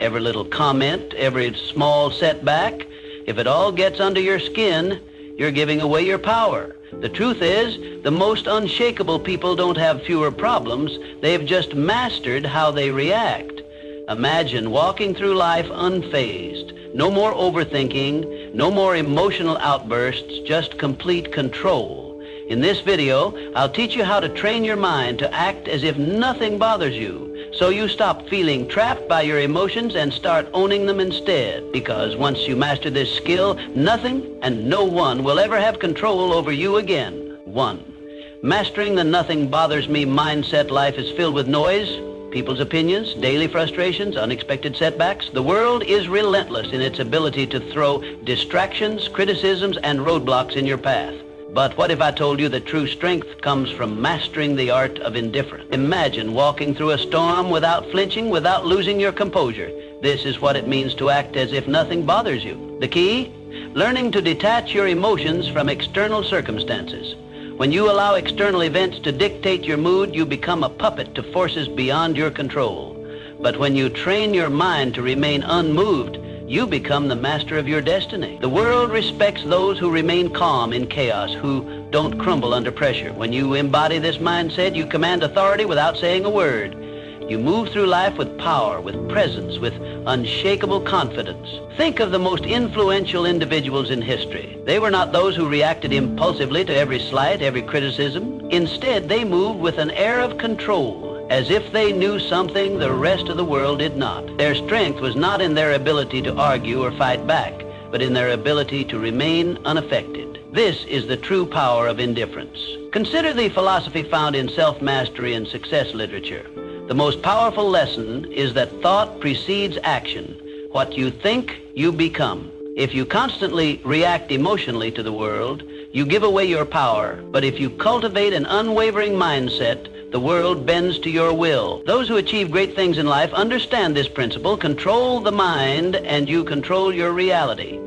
Every little comment, every small setback, if it all gets under your skin, you're giving away your power. The truth is, the most unshakable people don't have fewer problems. They've just mastered how they react. Imagine walking through life unfazed. No more overthinking, no more emotional outbursts, just complete control. In this video, I'll teach you how to train your mind to act as if nothing bothers you, so you stop feeling trapped by your emotions and start owning them instead. Because once you master this skill, nothing and no one will ever have control over you again. 1. Mastering the nothing bothers me mindset. Life is filled with noise, people's opinions, daily frustrations, unexpected setbacks. The world is relentless in its ability to throw distractions, criticisms, and roadblocks in your path. But what if I told you that true strength comes from mastering the art of indifference? Imagine walking through a storm without flinching, without losing your composure. This is what it means to act as if nothing bothers you. The key? Learning to detach your emotions from external circumstances. When you allow external events to dictate your mood, you become a puppet to forces beyond your control. But when you train your mind to remain unmoved, you become the master of your destiny. The world respects those who remain calm in chaos, who don't crumble under pressure. When you embody this mindset, you command authority without saying a word. You move through life with power, with presence, with unshakable confidence. Think of the most influential individuals in history. They were not those who reacted impulsively to every slight, every criticism. Instead, they moved with an air of control, as if they knew something the rest of the world did not. Their strength was not in their ability to argue or fight back, but in their ability to remain unaffected. This is the true power of indifference. Consider the philosophy found in self-mastery and success literature. The most powerful lesson is that thought precedes action. What you think, you become. If you constantly react emotionally to the world, you give away your power. But if you cultivate an unwavering mindset, the world bends to your will. Those who achieve great things in life understand this principle. Control the mind and you control your reality.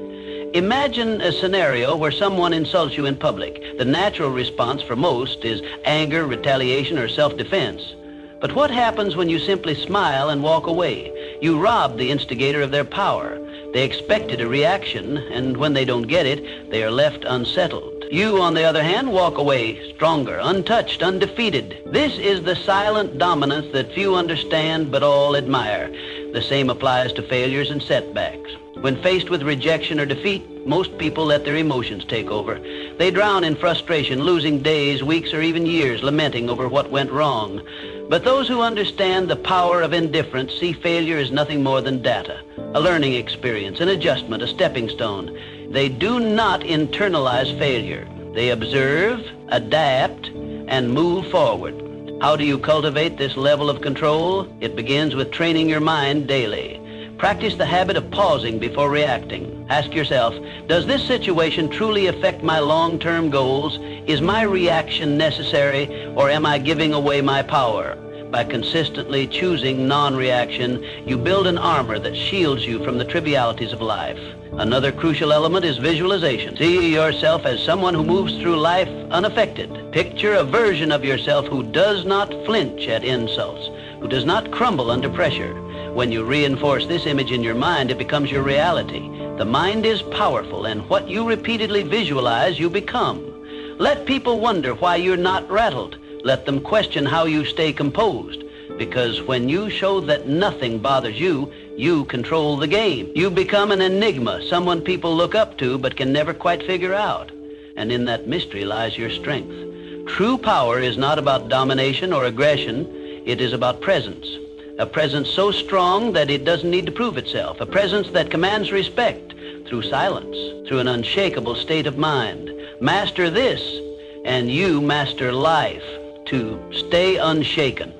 Imagine a scenario where someone insults you in public. The natural response for most is anger, retaliation, or self-defense. But what happens when you simply smile and walk away? You rob the instigator of their power. They expected a reaction, and when they don't get it, they are left unsettled. You, on the other hand, walk away stronger, untouched, undefeated. This is the silent dominance that few understand but all admire. The same applies to failures and setbacks. When faced with rejection or defeat, most people let their emotions take over. They drown in frustration, losing days, weeks, or even years lamenting over what went wrong. But those who understand the power of indifference see failure as nothing more than data, a learning experience, an adjustment, a stepping stone. They do not internalize failure. They observe, adapt, and move forward. How do you cultivate this level of control? It begins with training your mind daily. Practice the habit of pausing before reacting. Ask yourself, does this situation truly affect my long-term goals? Is my reaction necessary, or am I giving away my power? By consistently choosing non-reaction, you build an armor that shields you from the trivialities of life. Another crucial element is visualization. See yourself as someone who moves through life unaffected. Picture a version of yourself who does not flinch at insults, who does not crumble under pressure. When you reinforce this image in your mind, it becomes your reality. The mind is powerful, and what you repeatedly visualize, you become. Let people wonder why you're not rattled. Let them question how you stay composed. Because when you show that nothing bothers you, you control the game. You become an enigma, someone people look up to but can never quite figure out. And in that mystery lies your strength. True power is not about domination or aggression. It is about presence. A presence so strong that it doesn't need to prove itself. A presence that commands respect through silence, through an unshakable state of mind. Master this, and you master life. To stay unshaken.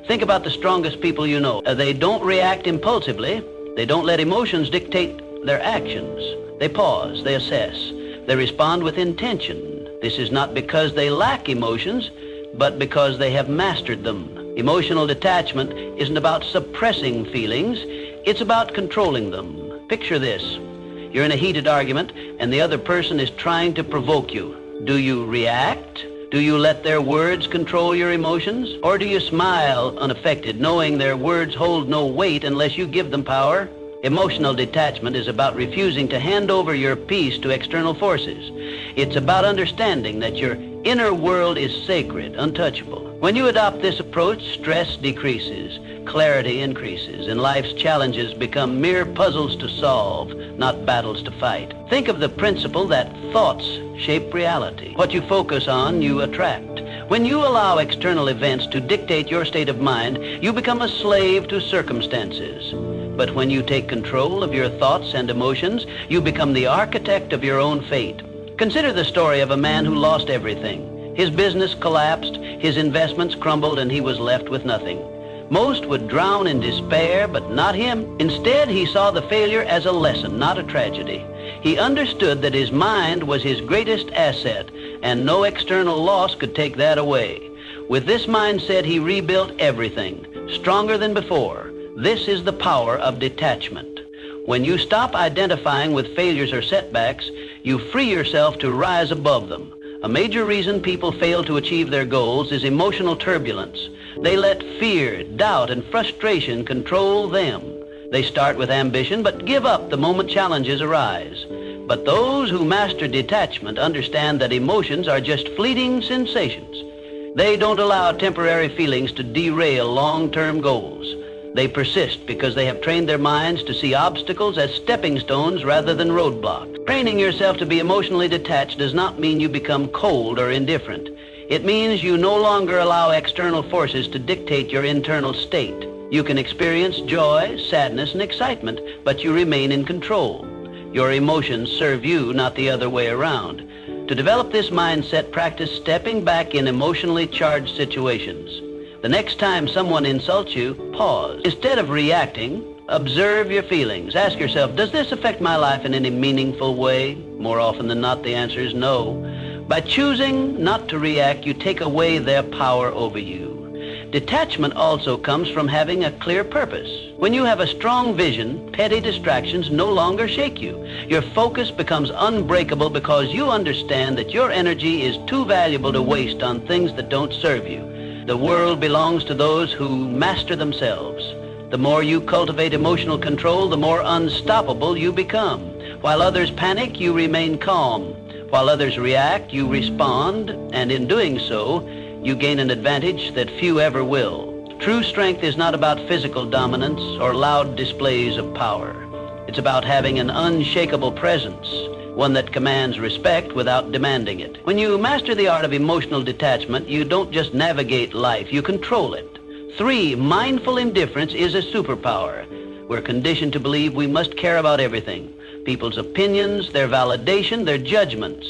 Think about the strongest people you know. They don't react impulsively. They don't let emotions dictate their actions. They pause, they assess, they respond with intention. This is not because they lack emotions, but because they have mastered them. Emotional detachment isn't about suppressing feelings, it's about controlling them. Picture this. You're in a heated argument and the other person is trying to provoke you. Do you react Do you let their words control your emotions? Or do you smile unaffected, knowing their words hold no weight unless you give them power? Emotional detachment is about refusing to hand over your peace to external forces. It's about understanding that your inner world is sacred, untouchable. When you adopt this approach, stress decreases, clarity increases, and life's challenges become mere puzzles to solve, not battles to fight. Think of the principle that thoughts shape reality. What you focus on, you attract. When you allow external events to dictate your state of mind, you become a slave to circumstances. But when you take control of your thoughts and emotions, you become the architect of your own fate. Consider the story of a man who lost everything. His business collapsed, his investments crumbled, and he was left with nothing. Most would drown in despair, but not him. Instead, he saw the failure as a lesson, not a tragedy. He understood that his mind was his greatest asset, and no external loss could take that away. With this mindset, he rebuilt everything, stronger than before. This is the power of detachment. When you stop identifying with failures or setbacks, you free yourself to rise above them. A major reason people fail to achieve their goals is emotional turbulence. They let fear, doubt, and frustration control them. They start with ambition, but give up the moment challenges arise. But those who master detachment understand that emotions are just fleeting sensations. They don't allow temporary feelings to derail long-term goals. They persist because they have trained their minds to see obstacles as stepping stones rather than roadblocks. Training yourself to be emotionally detached does not mean you become cold or indifferent. It means you no longer allow external forces to dictate your internal state. You can experience joy, sadness, and excitement, but you remain in control. Your emotions serve you, not the other way around. To develop this mindset, practice stepping back in emotionally charged situations. The next time someone insults you, pause. Instead of reacting, observe your feelings. Ask yourself, does this affect my life in any meaningful way? More often than not, the answer is no. By choosing not to react, you take away their power over you. Detachment also comes from having a clear purpose. When you have a strong vision, petty distractions no longer shake you. Your focus becomes unbreakable because you understand that your energy is too valuable to waste on things that don't serve you. The world belongs to those who master themselves. The more you cultivate emotional control, the more unstoppable you become. While others panic, you remain calm. While others react, you respond, and in doing so, you gain an advantage that few ever will. True strength is not about physical dominance or loud displays of power. It's about having an unshakable presence, one that commands respect without demanding it. When you master the art of emotional detachment, you don't just navigate life, you control it. 3, mindful indifference is a superpower. We're conditioned to believe we must care about everything. People's opinions, their validation, their judgments.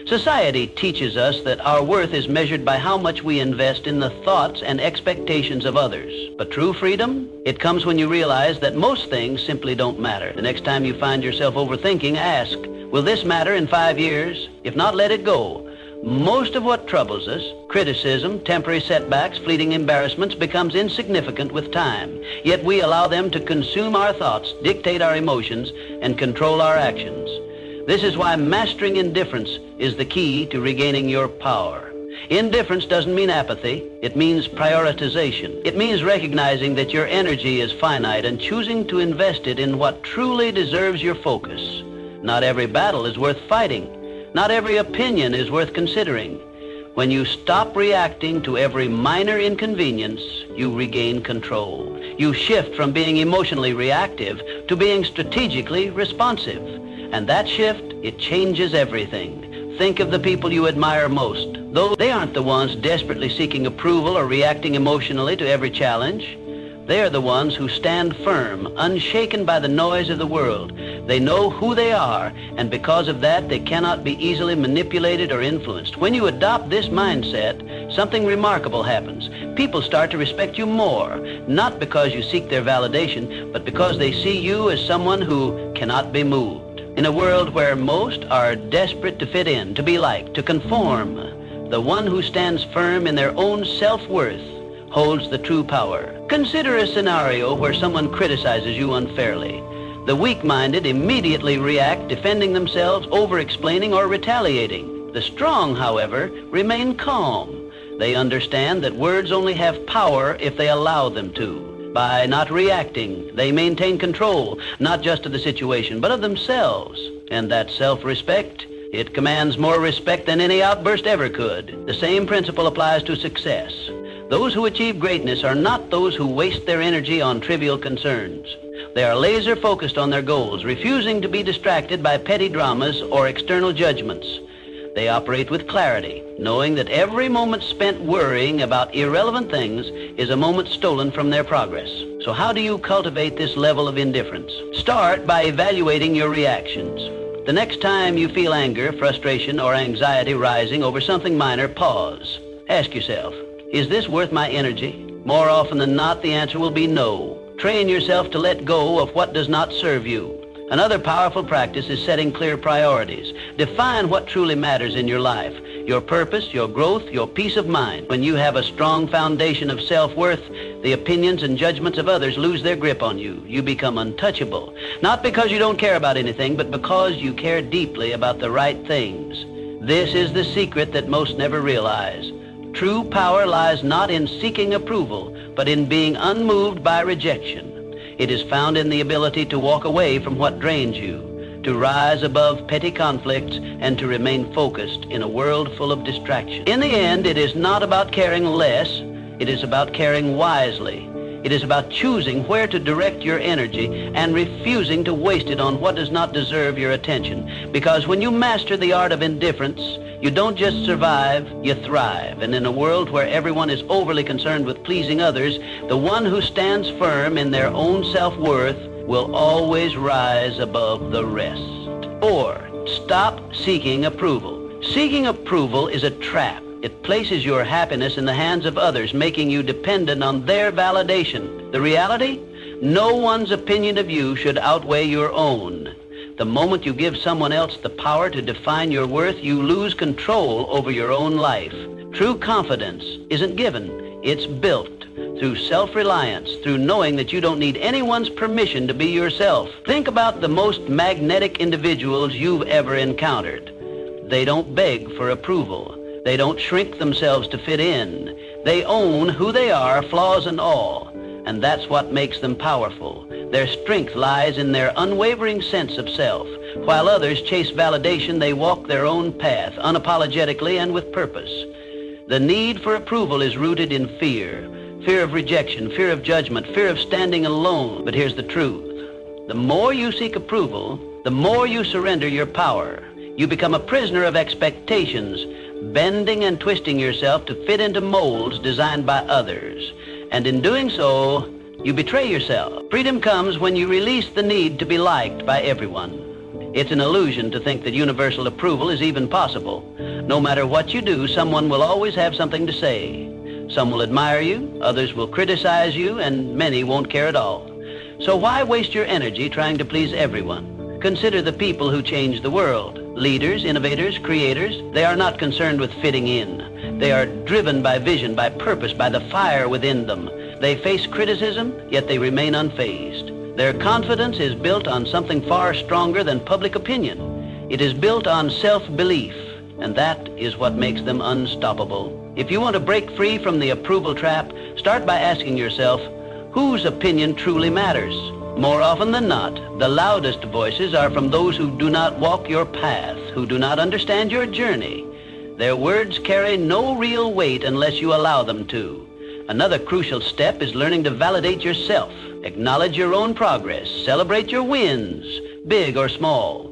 Society teaches us that our worth is measured by how much we invest in the thoughts and expectations of others. But true freedom, it comes when you realize that most things simply don't matter. The next time you find yourself overthinking, ask, will this matter in 5 years? If not, let it go. Most of what troubles us, criticism, temporary setbacks, fleeting embarrassments, becomes insignificant with time. Yet we allow them to consume our thoughts, dictate our emotions, and control our actions. This is why mastering indifference is the key to regaining your power. Indifference doesn't mean apathy. It means prioritization. It means recognizing that your energy is finite and choosing to invest it in what truly deserves your focus. Not every battle is worth fighting. Not every opinion is worth considering. When you stop reacting to every minor inconvenience, you regain control. You shift from being emotionally reactive to being strategically responsive. And that shift, it changes everything. Think of the people you admire most. Though they aren't the ones desperately seeking approval or reacting emotionally to every challenge. They are the ones who stand firm, unshaken by the noise of the world. They know who they are, and because of that, they cannot be easily manipulated or influenced. When you adopt this mindset, something remarkable happens. People start to respect you more, not because you seek their validation, but because they see you as someone who cannot be moved. In a world where most are desperate to fit in, to be liked, to conform, the one who stands firm in their own self-worth holds the true power. Consider a scenario where someone criticizes you unfairly. The weak-minded immediately react, defending themselves, over-explaining, or retaliating. The strong, however, remain calm. They understand that words only have power if they allow them to. By not reacting, they maintain control, not just of the situation, but of themselves. And that self-respect, it commands more respect than any outburst ever could. The same principle applies to success. Those who achieve greatness are not those who waste their energy on trivial concerns. They are laser focused on their goals, refusing to be distracted by petty dramas or external judgments. They operate with clarity, knowing that every moment spent worrying about irrelevant things is a moment stolen from their progress. So how do you cultivate this level of indifference? Start by evaluating your reactions. The next time you feel anger, frustration, or anxiety rising over something minor, pause. Ask yourself, is this worth my energy? More often than not, the answer will be no. Train yourself to let go of what does not serve you. Another powerful practice is setting clear priorities. Define what truly matters in your life, your purpose, your growth, your peace of mind. When you have a strong foundation of self-worth, the opinions and judgments of others lose their grip on you. You become untouchable, not because you don't care about anything, but because you care deeply about the right things. This is the secret that most never realize. True power lies not in seeking approval, but in being unmoved by rejection. It is found in the ability to walk away from what drains you, to rise above petty conflicts, and to remain focused in a world full of distraction. In the end, it is not about caring less, it is about caring wisely. It is about choosing where to direct your energy and refusing to waste it on what does not deserve your attention. Because when you master the art of indifference, you don't just survive, you thrive. And in a world where everyone is overly concerned with pleasing others, the one who stands firm in their own self-worth will always rise above the rest. 4, stop seeking approval. Seeking approval is a trap. It places your happiness in the hands of others, making you dependent on their validation. The reality? No one's opinion of you should outweigh your own. The moment you give someone else the power to define your worth, you lose control over your own life. True confidence isn't given, it's built through self-reliance, through knowing that you don't need anyone's permission to be yourself. Think about the most magnetic individuals you've ever encountered. They don't beg for approval. They don't shrink themselves to fit in. They own who they are, flaws and all. And that's what makes them powerful. Their strength lies in their unwavering sense of self. While others chase validation, they walk their own path, unapologetically and with purpose. The need for approval is rooted in fear. Fear of rejection, fear of judgment, fear of standing alone. But here's the truth. The more you seek approval, the more you surrender your power. You become a prisoner of expectations, bending and twisting yourself to fit into molds designed by others. And in doing so, you betray yourself. Freedom comes when you release the need to be liked by everyone. It's an illusion to think that universal approval is even possible. No matter what you do, someone will always have something to say. Some will admire you, others will criticize you, and many won't care at all. So why waste your energy trying to please everyone? Consider the people who change the world. Leaders, innovators, creators, they are not concerned with fitting in. They are driven by vision, by purpose, by the fire within them. They face criticism, yet they remain unfazed. Their confidence is built on something far stronger than public opinion. It is built on self-belief, and that is what makes them unstoppable. If you want to break free from the approval trap, start by asking yourself, whose opinion truly matters? More often than not, the loudest voices are from those who do not walk your path, who do not understand your journey. Their words carry no real weight unless you allow them to. Another crucial step is learning to validate yourself. Acknowledge your own progress. Celebrate your wins, big or small.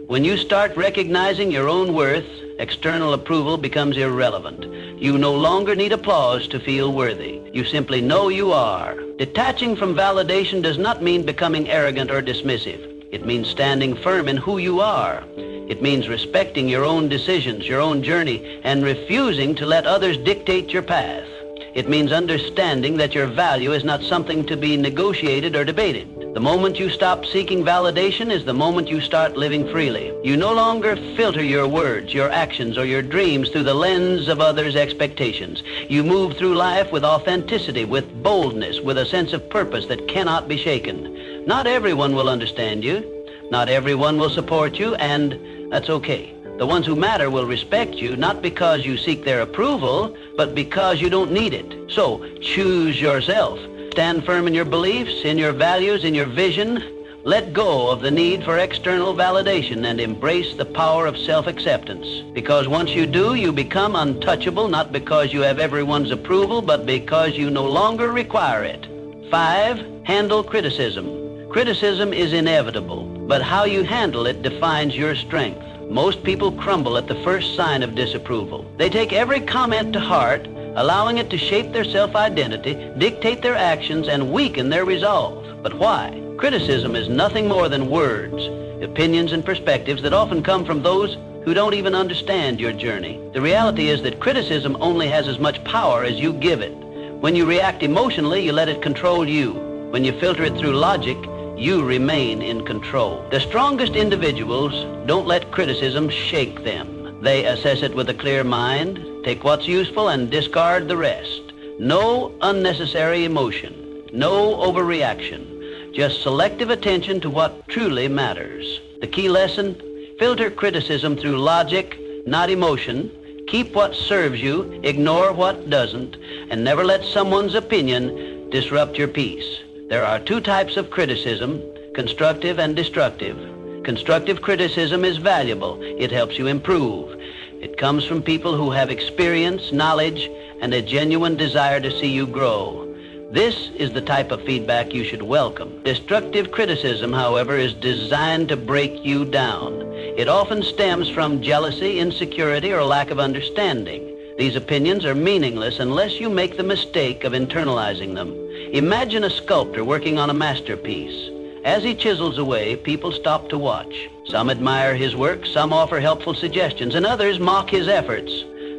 When you start recognizing your own worth, external approval becomes irrelevant. You no longer need applause to feel worthy. You simply know you are. Detaching from validation does not mean becoming arrogant or dismissive. It means standing firm in who you are. It means respecting your own decisions, your own journey, and refusing to let others dictate your path. It means understanding that your value is not something to be negotiated or debated. The moment you stop seeking validation is the moment you start living freely. You no longer filter your words, your actions, or your dreams through the lens of others' expectations. You move through life with authenticity, with boldness, with a sense of purpose that cannot be shaken. Not everyone will understand you. Not everyone will support you, and that's okay. The ones who matter will respect you, not because you seek their approval, but because you don't need it. So, choose yourself. Stand firm in your beliefs, in your values, in your vision. Let go of the need for external validation and embrace the power of self-acceptance. Because once you do, you become untouchable, not because you have everyone's approval, but because you no longer require it. 5, handle criticism. Criticism is inevitable, but how you handle it defines your strength. Most people crumble at the first sign of disapproval. They take every comment to heart, allowing it to shape their self-identity, dictate their actions, and weaken their resolve. But why? Criticism is nothing more than words, opinions, and perspectives that often come from those who don't even understand your journey. The reality is that criticism only has as much power as you give it. When you react emotionally, you let it control you. When you filter it through logic, you remain in control. The strongest individuals don't let criticism shake them. They assess it with a clear mind, take what's useful, and discard the rest. No unnecessary emotion, no overreaction, just selective attention to what truly matters. The key lesson: filter criticism through logic, not emotion. Keep what serves you, ignore what doesn't, and never let someone's opinion disrupt your peace. There are 2 types of criticism, constructive and destructive. Constructive criticism is valuable. It helps you improve. It comes from people who have experience, knowledge, and a genuine desire to see you grow. This is the type of feedback you should welcome. Destructive criticism, however, is designed to break you down. It often stems from jealousy, insecurity, or lack of understanding. These opinions are meaningless unless you make the mistake of internalizing them. Imagine a sculptor working on a masterpiece. As he chisels away, people stop to watch. Some admire his work, some offer helpful suggestions, and others mock his efforts.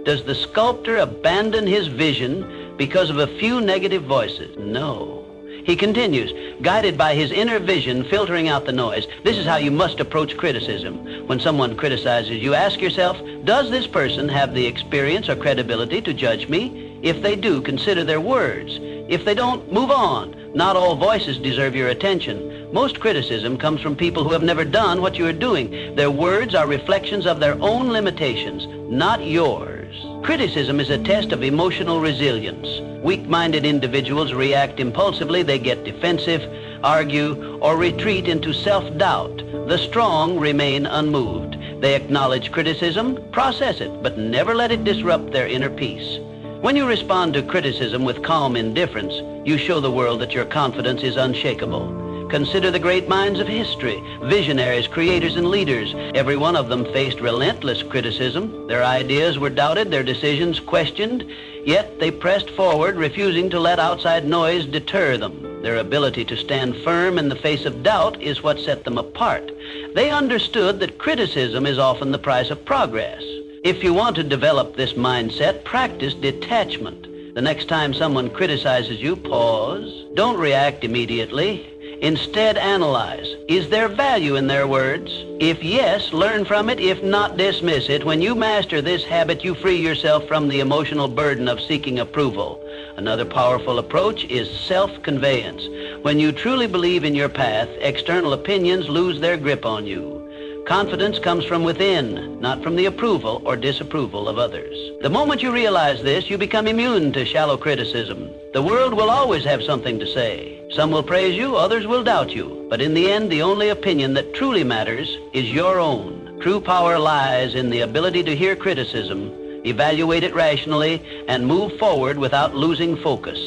Does the sculptor abandon his vision because of a few negative voices? No. He continues, guided by his inner vision, filtering out the noise. This is how you must approach criticism. When someone criticizes you, ask yourself, does this person have the experience or credibility to judge me? If they do, consider their words. If they don't, move on. Not all voices deserve your attention. Most criticism comes from people who have never done what you are doing. Their words are reflections of their own limitations, not yours. Criticism is a test of emotional resilience. Weak-minded individuals react impulsively. They get defensive, argue, or retreat into self-doubt. The strong remain unmoved. They acknowledge criticism, process it, but never let it disrupt their inner peace. When you respond to criticism with calm indifference, you show the world that your confidence is unshakable. Consider the great minds of history, visionaries, creators, and leaders. Every one of them faced relentless criticism. Their ideas were doubted, their decisions questioned, yet they pressed forward, refusing to let outside noise deter them. Their ability to stand firm in the face of doubt is what set them apart. They understood that criticism is often the price of progress. If you want to develop this mindset, practice detachment. The next time someone criticizes you, pause. Don't react immediately. Instead, analyze. Is there value in their words? If yes, learn from it. If not, dismiss it. When you master this habit, you free yourself from the emotional burden of seeking approval. Another powerful approach is self-conveyance. When you truly believe in your path, external opinions lose their grip on you. Confidence comes from within, not from the approval or disapproval of others. The moment you realize this, you become immune to shallow criticism. The world will always have something to say. Some will praise you, others will doubt you. But in the end, the only opinion that truly matters is your own. True power lies in the ability to hear criticism, evaluate it rationally, and move forward without losing focus.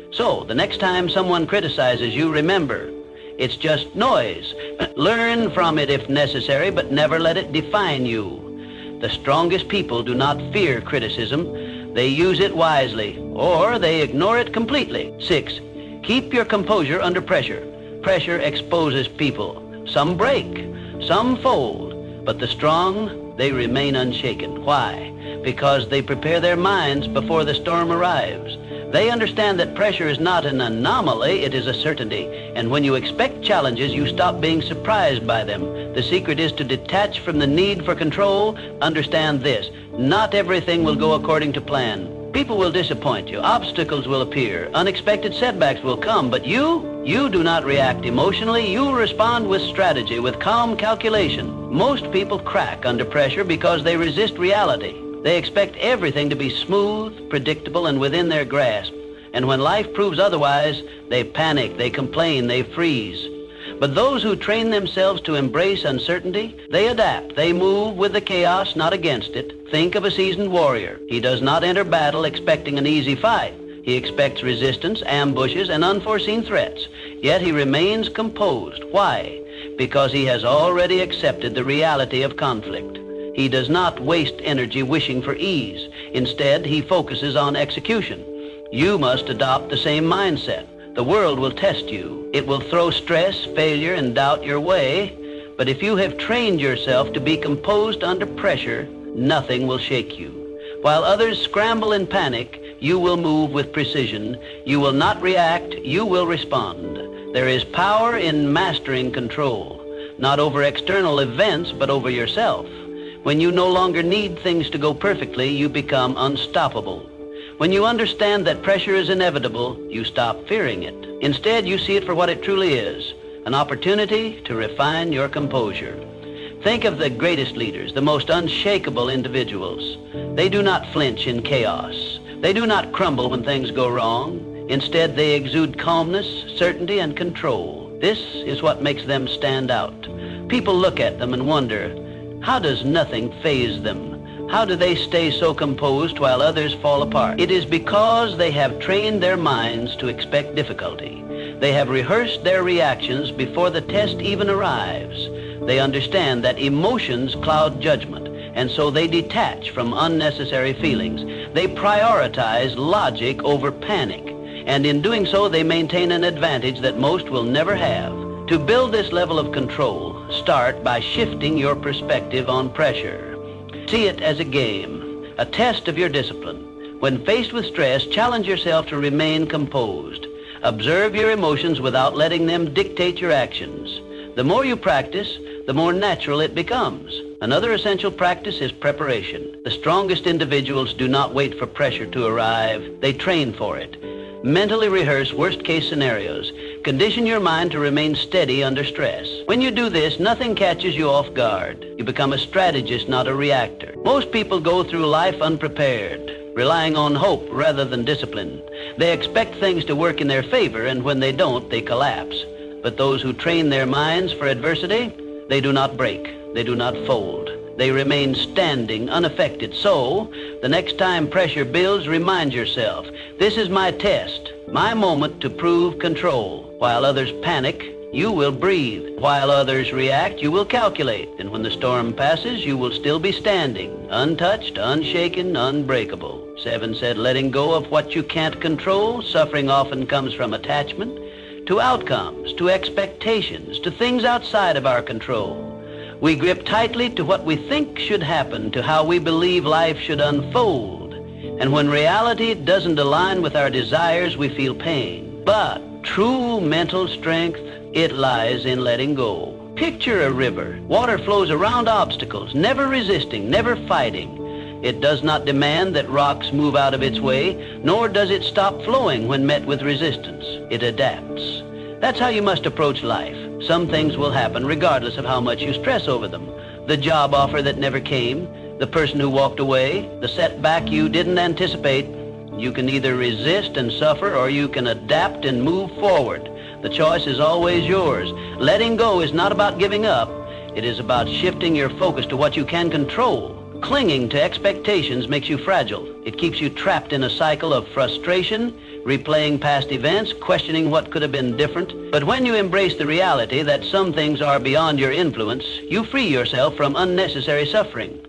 So, the next time someone criticizes you, remember, it's just noise. Learn from it if necessary, but never let it define you. The strongest people do not fear criticism. They use it wisely, or they ignore it completely. 6, keep your composure under pressure. Pressure exposes people. Some break, some fold, but the strong, they remain unshaken. Why? Because they prepare their minds before the storm arrives. They understand that pressure is not an anomaly, it is a certainty. And when you expect challenges, you stop being surprised by them. The secret is to detach from the need for control. Understand this: not everything will go according to plan. People will disappoint you. Obstacles will appear. Unexpected setbacks will come. But you You do not react emotionally. You respond with strategy, with calm calculation. Most people crack under pressure because they resist reality. They expect everything to be smooth, predictable, and within their grasp. And when life proves otherwise, they panic, they complain, they freeze. But those who train themselves to embrace uncertainty, they adapt. They move with the chaos, not against it. Think of a seasoned warrior. He does not enter battle expecting an easy fight. He expects resistance, ambushes, and unforeseen threats. Yet he remains composed. Why? Because he has already accepted the reality of conflict. He does not waste energy wishing for ease. Instead, he focuses on execution. You must adopt the same mindset. The world will test you. It will throw stress, failure, and doubt your way. But if you have trained yourself to be composed under pressure, nothing will shake you. While others scramble in panic, you will move with precision. You will not react. You will respond. There is power in mastering control, not over external events, but over yourself. When you no longer need things to go perfectly, you become unstoppable. When you understand that pressure is inevitable, you stop fearing it. Instead, you see it for what it truly is, an opportunity to refine your composure. Think of the greatest leaders, the most unshakable individuals. They do not flinch in chaos. They do not crumble when things go wrong. Instead, they exude calmness, certainty, and control. This is what makes them stand out. People look at them and wonder, how does nothing faze them? How do they stay so composed while others fall apart? It is because they have trained their minds to expect difficulty. They have rehearsed their reactions before the test even arrives. They understand that emotions cloud judgment, and so they detach from unnecessary feelings. They prioritize logic over panic, and in doing so, they maintain an advantage that most will never have. To build this level of control, start by shifting your perspective on pressure. See it as a game, a test of your discipline. When faced with stress, challenge yourself to remain composed. Observe your emotions without letting them dictate your actions. The more you practice, the more natural it becomes. Another essential practice is preparation. The strongest individuals do not wait for pressure to arrive. They train for it. Mentally rehearse worst-case scenarios. Condition your mind to remain steady under stress. When you do this, nothing catches you off guard. You become a strategist, not a reactor. Most people go through life unprepared, relying on hope rather than discipline. They expect things to work in their favor, and when they don't, they collapse. But those who train their minds for adversity, they do not break. They do not fold. They remain standing, unaffected. So, the next time pressure builds, remind yourself, this is my test, my moment to prove control. While others panic, you will breathe. While others react, you will calculate. And when the storm passes, you will still be standing, untouched, unshaken, unbreakable. 7 said, letting go of what you can't control. Suffering often comes from attachment to outcomes, to expectations, to things outside of our control. We grip tightly to what we think should happen, to how we believe life should unfold. And when reality doesn't align with our desires, we feel pain. But true mental strength, it lies in letting go. Picture a river. Water flows around obstacles, never resisting, never fighting. It does not demand that rocks move out of its way, nor does it stop flowing when met with resistance. It adapts. That's how you must approach life. Some things will happen regardless of how much you stress over them. The job offer that never came, the person who walked away, the setback you didn't anticipate. You can either resist and suffer, or you can adapt and move forward. The choice is always yours. Letting go is not about giving up. It is about shifting your focus to what you can control. Clinging to expectations makes you fragile. It keeps you trapped in a cycle of frustration, replaying past events, questioning what could have been different. But when you embrace the reality that some things are beyond your influence, you free yourself from unnecessary suffering.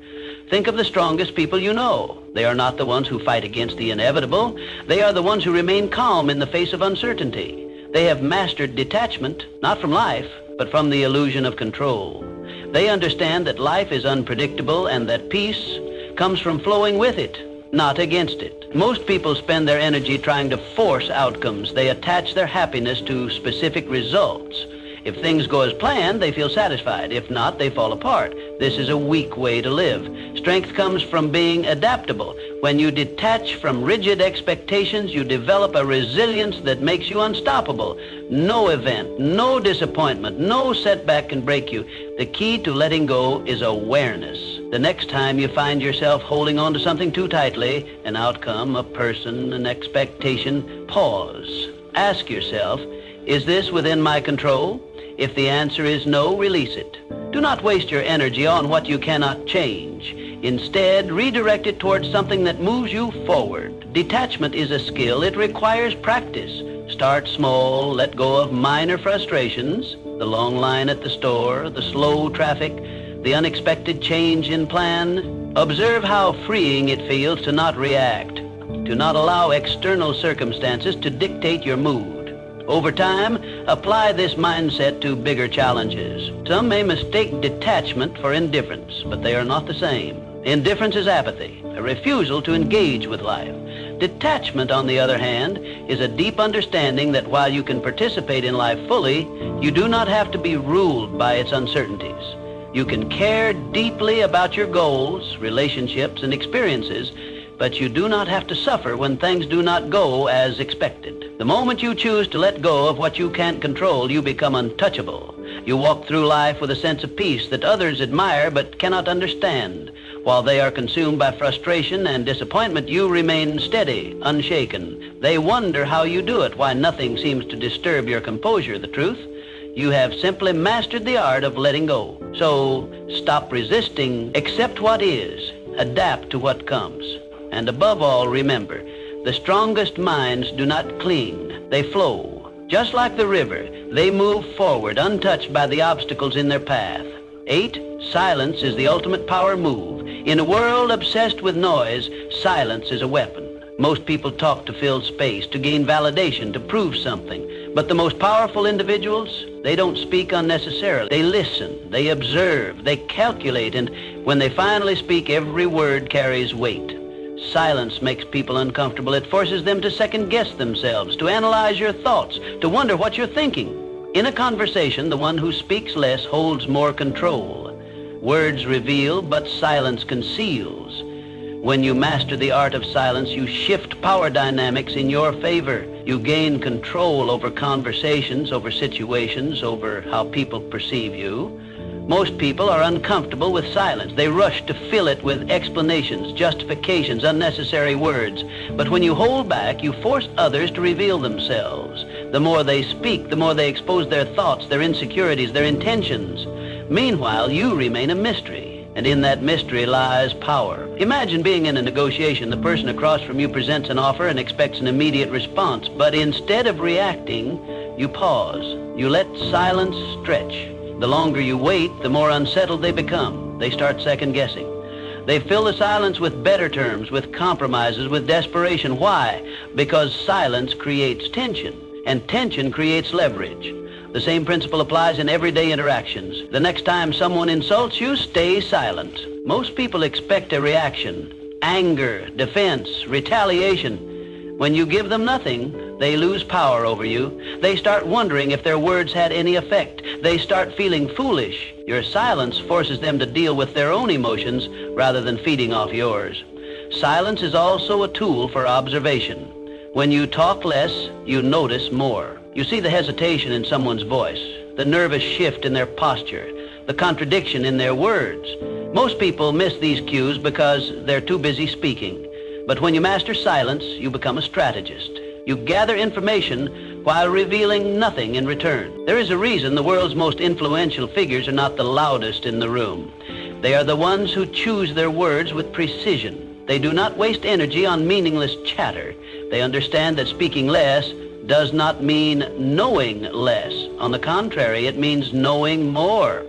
Think of the strongest people you know. They are not the ones who fight against the inevitable. They are the ones who remain calm in the face of uncertainty. They have mastered detachment, not from life, but from the illusion of control. They understand that life is unpredictable and that peace comes from flowing with it, not against it. Most people spend their energy trying to force outcomes. They attach their happiness to specific results. If things go as planned, they feel satisfied. If not, they fall apart. This is a weak way to live. Strength comes from being adaptable. When you detach from rigid expectations, you develop a resilience that makes you unstoppable. No event, no disappointment, no setback can break you. The key to letting go is awareness. The next time you find yourself holding on to something too tightly, an outcome, a person, an expectation, pause. Ask yourself, is this within my control? If the answer is no, release it. Do not waste your energy on what you cannot change. Instead, redirect it towards something that moves you forward. Detachment is a skill. It requires practice. Start small, let go of minor frustrations, the long line at the store, the slow traffic, the unexpected change in plan. Observe how freeing it feels to not react, to not allow external circumstances to dictate your mood. Over time, apply this mindset to bigger challenges. Some may mistake detachment for indifference, but they are not the same. Indifference is apathy, a refusal to engage with life. Detachment, on the other hand, is a deep understanding that while you can participate in life fully, you do not have to be ruled by its uncertainties. You can care deeply about your goals, relationships, and experiences, but you do not have to suffer when things do not go as expected. The moment you choose to let go of what you can't control, you become untouchable. You walk through life with a sense of peace that others admire but cannot understand. While they are consumed by frustration and disappointment, you remain steady, unshaken. They wonder how you do it, why nothing seems to disturb your composure. The truth? You have simply mastered the art of letting go. So stop resisting, accept what is, adapt to what comes. And above all, remember, the strongest minds do not cling, they flow. Just like the river, they move forward, untouched by the obstacles in their path. 8, silence is the ultimate power move. In a world obsessed with noise, silence is a weapon. Most people talk to fill space, to gain validation, to prove something. But the most powerful individuals, they don't speak unnecessarily. They listen, they observe, they calculate, and when they finally speak, every word carries weight. Silence makes people uncomfortable. It forces them to second-guess themselves, to analyze your thoughts, to wonder what you're thinking. In a conversation, the one who speaks less holds more control. Words reveal, but silence conceals. When you master the art of silence, you shift power dynamics in your favor. You gain control over conversations, over situations, over how people perceive you. Most people are uncomfortable with silence. They rush to fill it with explanations, justifications, unnecessary words. But when you hold back, you force others to reveal themselves. The more they speak, the more they expose their thoughts, their insecurities, their intentions. Meanwhile, you remain a mystery, and in that mystery lies power. Imagine being in a negotiation. The person across from you presents an offer and expects an immediate response, but instead of reacting, you pause. You let silence stretch. The longer you wait, the more unsettled they become. They start second-guessing. They fill the silence with better terms, with compromises, with desperation. Why? Because silence creates tension, and tension creates leverage. The same principle applies in everyday interactions. The next time someone insults you, stay silent. Most people expect a reaction: anger, defense, retaliation. When you give them nothing, they lose power over you. They start wondering if their words had any effect. They start feeling foolish. Your silence forces them to deal with their own emotions rather than feeding off yours. Silence is also a tool for observation. When you talk less, you notice more. You see the hesitation in someone's voice, the nervous shift in their posture, the contradiction in their words. Most people miss these cues because they're too busy speaking. But when you master silence, you become a strategist. You gather information while revealing nothing in return. There is a reason the world's most influential figures are not the loudest in the room. They are the ones who choose their words with precision. They do not waste energy on meaningless chatter. They understand that speaking less does not mean knowing less. On the contrary, it means knowing more.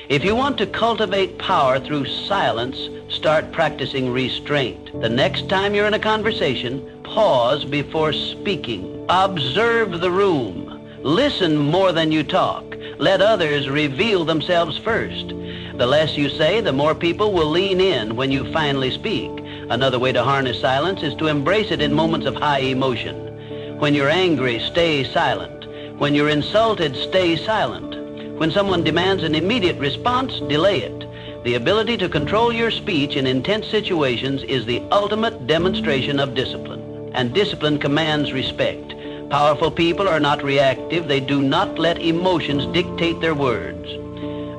If you want to cultivate power through silence, start practicing restraint. The next time you're in a conversation, pause before speaking. Observe the room. Listen more than you talk. Let others reveal themselves first. The less you say, the more people will lean in when you finally speak. Another way to harness silence is to embrace it in moments of high emotion. When you're angry, stay silent. When you're insulted, stay silent. When someone demands an immediate response, delay it. The ability to control your speech in intense situations is the ultimate demonstration of discipline, and discipline commands respect. Powerful people are not reactive. They do not let emotions dictate their words.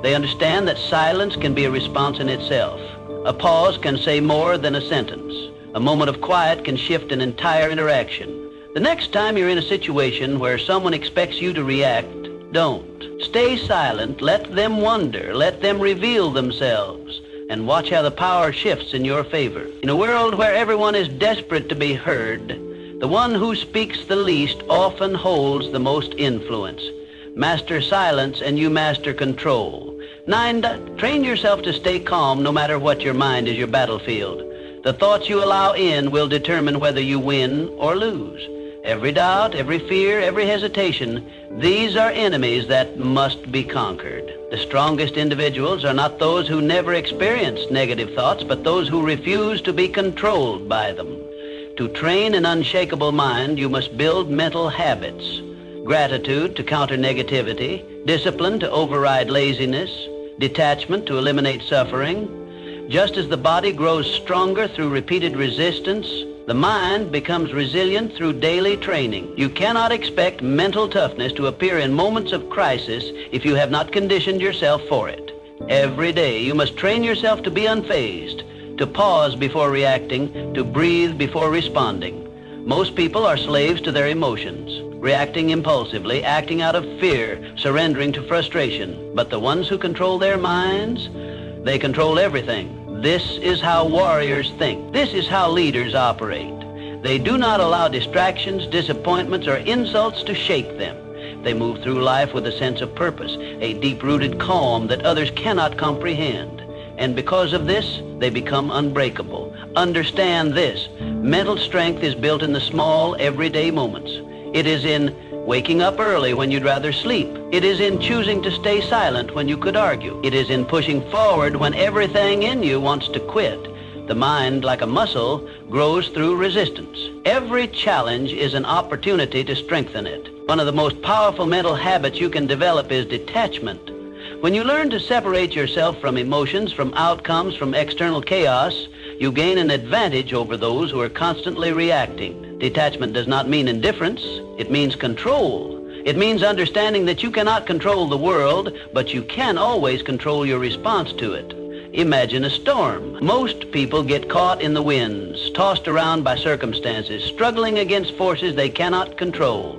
They understand that silence can be a response in itself. A pause can say more than a sentence. A moment of quiet can shift an entire interaction. The next time you're in a situation where someone expects you to react, don't. Stay silent, let them wonder, let them reveal themselves, and watch how the power shifts in your favor. In a world where everyone is desperate to be heard, the one who speaks the least often holds the most influence. Master silence and you master control. 9, train yourself to stay calm no matter what your mind is your battlefield. The thoughts you allow in will determine whether you win or lose. Every doubt, every fear, every hesitation, these are enemies that must be conquered. The strongest individuals are not those who never experienced negative thoughts, but those who refuse to be controlled by them. To train an unshakable mind, you must build mental habits. Gratitude to counter negativity, discipline to override laziness, detachment to eliminate suffering. Just as the body grows stronger through repeated resistance, the mind becomes resilient through daily training. You cannot expect mental toughness to appear in moments of crisis if you have not conditioned yourself for it. Every day you must train yourself to be unfazed, to pause before reacting, to breathe before responding. Most people are slaves to their emotions, reacting impulsively, acting out of fear, surrendering to frustration. But the ones who control their minds, they control everything. This is how warriors think. This is how leaders operate. They do not allow distractions, disappointments, or insults to shake them. They move through life with a sense of purpose, a deep-rooted calm that others cannot comprehend. And because of this, they become unbreakable. Understand this. Mental strength is built in the small, everyday moments. It is in waking up early when you'd rather sleep. It is in choosing to stay silent when you could argue. It is in pushing forward when everything in you wants to quit. The mind, like a muscle, grows through resistance. Every challenge is an opportunity to strengthen it. One of the most powerful mental habits you can develop is detachment. When you learn to separate yourself from emotions, from outcomes, from external chaos, you gain an advantage over those who are constantly reacting. Detachment does not mean indifference. It means control. It means understanding that you cannot control the world, but you can always control your response to it. Imagine a storm. Most people get caught in the winds, tossed around by circumstances, struggling against forces they cannot control.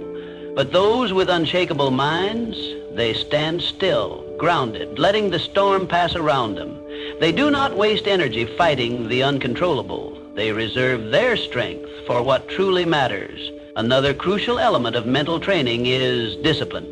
But those with unshakable minds, they stand still, grounded, letting the storm pass around them. They do not waste energy fighting the uncontrollable. They reserve their strength for what truly matters. Another crucial element of mental training is discipline.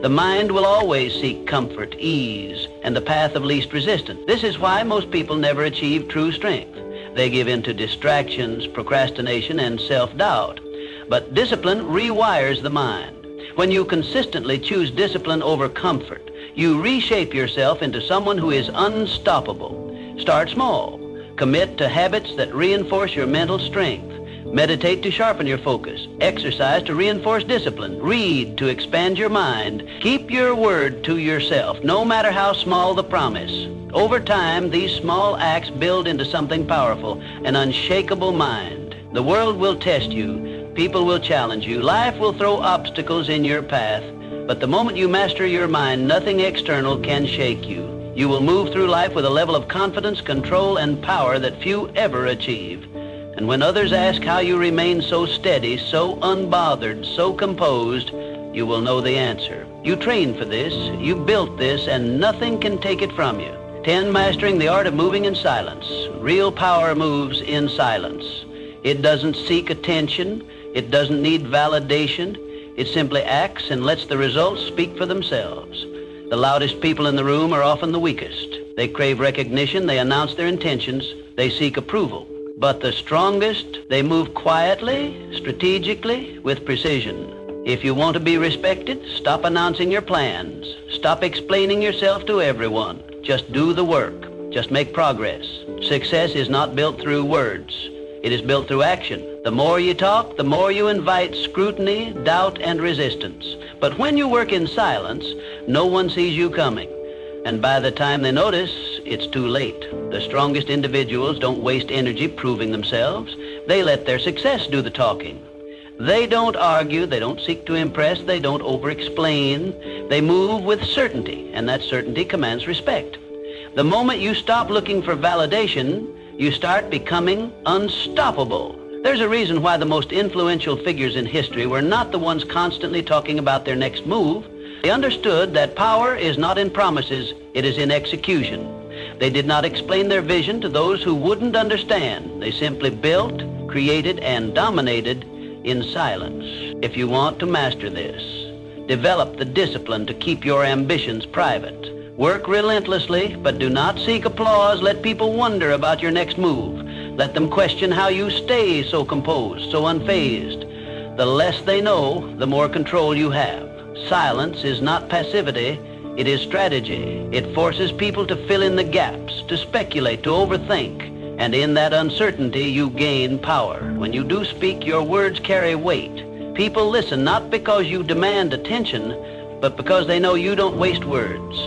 The mind will always seek comfort, ease, and the path of least resistance. This is why most people never achieve true strength. They give in to distractions, procrastination, and self-doubt. But discipline rewires the mind. When you consistently choose discipline over comfort, you reshape yourself into someone who is unstoppable. Start small. Commit to habits that reinforce your mental strength. Meditate to sharpen your focus. Exercise to reinforce discipline. Read to expand your mind. Keep your word to yourself, no matter how small the promise. Over time, these small acts build into something powerful, an unshakable mind. The world will test you. People will challenge you. Life will throw obstacles in your path. But the moment you master your mind, nothing external can shake you. You will move through life with a level of confidence, control, and power that few ever achieve. And when others ask how you remain so steady, so unbothered, so composed, you will know the answer. You trained for this, you built this, and nothing can take it from you. 10, mastering the art of moving in silence. Real power moves in silence. It doesn't seek attention. It doesn't need validation. It simply acts and lets the results speak for themselves. The loudest people in the room are often the weakest. They crave recognition. They announce their intentions. They seek approval. But the strongest, they move quietly, strategically, with precision. If you want to be respected, stop announcing your plans. Stop explaining yourself to everyone. Just do the work. Just make progress. Success is not built through words. It is built through action. The more you talk, the more you invite scrutiny, doubt, and resistance. But when you work in silence, no one sees you coming. And by the time they notice, it's too late. The strongest individuals don't waste energy proving themselves. They let their success do the talking. They don't argue, they don't seek to impress, they don't over-explain. They move with certainty, and that certainty commands respect. The moment you stop looking for validation, you start becoming unstoppable. There's a reason why the most influential figures in history were not the ones constantly talking about their next move. They understood that power is not in promises, it is in execution. They did not explain their vision to those who wouldn't understand. They simply built, created, and dominated in silence. If you want to master this, develop the discipline to keep your ambitions private. Work relentlessly, but do not seek applause. Let people wonder about your next move. Let them question how you stay so composed, so unfazed. The less they know, the more control you have. Silence is not passivity, it is strategy. It forces people to fill in the gaps, to speculate, to overthink. And in that uncertainty, you gain power. When you do speak, your words carry weight. People listen not because you demand attention, but because they know you don't waste words.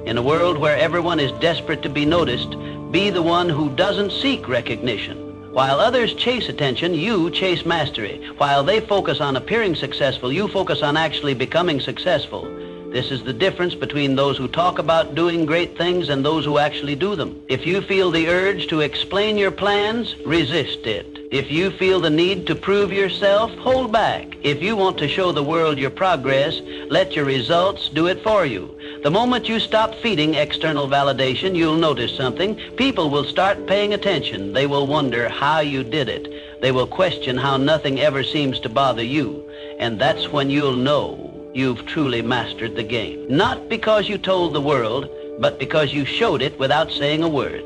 In a world where everyone is desperate to be noticed, be the one who doesn't seek recognition. While others chase attention, you chase mastery. While they focus on appearing successful, you focus on actually becoming successful. This is the difference between those who talk about doing great things and those who actually do them. If you feel the urge to explain your plans, resist it. If you feel the need to prove yourself, hold back. If you want to show the world your progress, let your results do it for you. The moment you stop feeding external validation, you'll notice something. People will start paying attention. They will wonder how you did it. They will question how nothing ever seems to bother you. And that's when you'll know you've truly mastered the game. Not because you told the world, but because you showed it without saying a word.